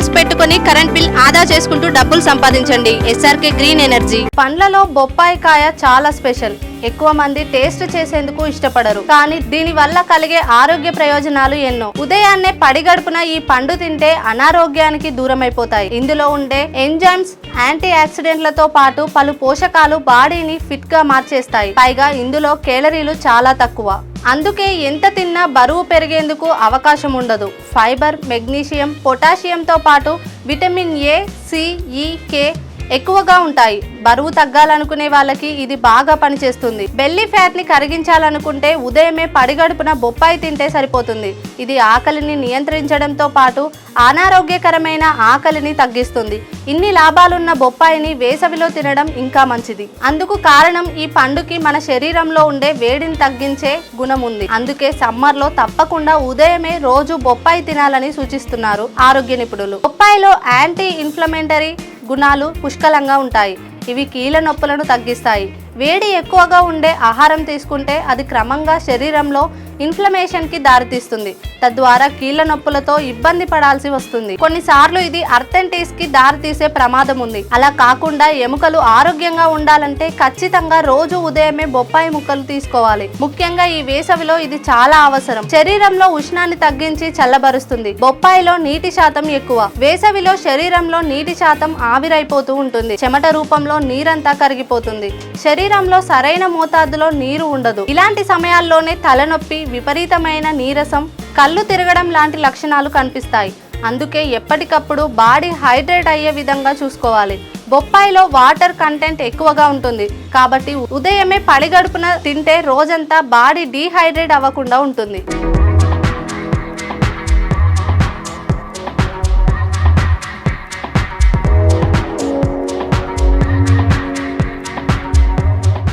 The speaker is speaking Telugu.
ప్యానెల్స్ పెట్టుకొని కరెంట్ బిల్ ఆదా చేసుకుంటూ డబ్బులు సంపాదించండి. SRK green energy. పండ్లలో బొప్పాయి కాయ చాలా స్పెషల్. ఎక్కువ మంది టేస్ట్ చేసేందుకు ఇష్టపడరు, కానీ దీని వల్ల కలిగే ఆరోగ్య ప్రయోజనాలు ఎన్నో. ఉదయాన్నే పడిగడుపున ఈ పండు తింటే అనారోగ్యానికి దూరమైపోతాయి. ఇందులో ఉండే ఎంజైమ్స్, యాంటీ ఆక్సిడెంట్లతో పాటు పలు పోషకాలు బాడీని ఫిట్ గా మార్చేస్తాయి. పైగా ఇందులో కేలరీలు చాలా తక్కువ. అందుకే ఎంత తిన్నా బరువు పెరిగేందుకు అవకాశం ఉండదు. ఫైబర్, మెగ్నీషియం, పొటాషియంతో పాటు విటమిన్ ఏ, సి, ఈ, కే ఎక్కువగా ఉంటాయి. బరువు తగ్గాలనుకునే వాళ్ళకి ఇది బాగా పనిచేస్తుంది. బెల్లీ ఫ్యాట్ ని కరిగించాలనుకుంటే ఉదయమే పడిగడుపున బొప్పాయి తింటే సరిపోతుంది. ఇది ఆకలిని నియంత్రించడంతో పాటు అనారోగ్యకరమైన ఆకలిని తగ్గిస్తుంది. ఇన్ని లాభాలున్న బొప్పాయిని వేసవిలో తినడం ఇంకా మంచిది. అందుకు కారణం ఈ పండుకి మన శరీరంలో ఉండే వేడిని తగ్గించే గుణం ఉంది. అందుకే సమ్మర్ లో తప్పకుండా ఉదయమే రోజు బొప్పాయి తినాలని సూచిస్తున్నారు ఆరోగ్య నిపుణులు. బొప్పాయిలో యాంటీ ఇన్ఫ్లమేటరీ గుణాలు పుష్కలంగా ఉంటాయి. ఇవి కీళ్ళ నొప్పులను తగ్గిస్తాయి. వేడి ఎక్కువగా ఉండే ఆహారం తీసుకుంటే అది క్రమంగా శరీరంలో ఇన్ఫ్లమేషన్ కి దారితీస్తుంది. తద్వారా కీళ్ళ నొప్పులతో ఇబ్బంది పడాల్సి వస్తుంది. కొన్నిసార్లు ఇది అర్థెంటిస్ కి దారితీసే ప్రమాదం ఉంది. అలా కాకుండా ఎముకలు ఆరోగ్యంగా ఉండాలంటే ఖచ్చితంగా రోజు ఉదయమే బొప్పాయి ముక్కలు తీసుకోవాలి. ముఖ్యంగా ఈ వేసవిలో ఇది చాలా అవసరం. శరీరంలో ఉష్ణాన్ని తగ్గించి చల్లబరుస్తుంది. బొప్పాయిలో నీటి శాతం ఎక్కువ. వేసవిలో శరీరంలో నీటి శాతం ఆవిరైపోతూ ఉంటుంది. చెమట రూపంలో నీరంతా కరిగిపోతుంది. శరీరంలో సరైన మోతాదులో నీరు ఉండదు. ఇలాంటి సమయాల్లోనే తలనొప్పి, విపరీతమైన నీరసం, కళ్ళు తిరగడం లాంటి లక్షణాలు కనిపిస్తాయి. అందుకే ఎప్పటికప్పుడు బాడీ హైడ్రేట్ అయ్యే విధంగా చూసుకోవాలి. బొప్పాయిలో వాటర్ కంటెంట్ ఎక్కువగా ఉంటుంది కాబట్టి ఉదయమే పడిగడుపున తింటే రోజంతా బాడీ డీహైడ్రేట్ అవ్వకుండా ఉంటుంది.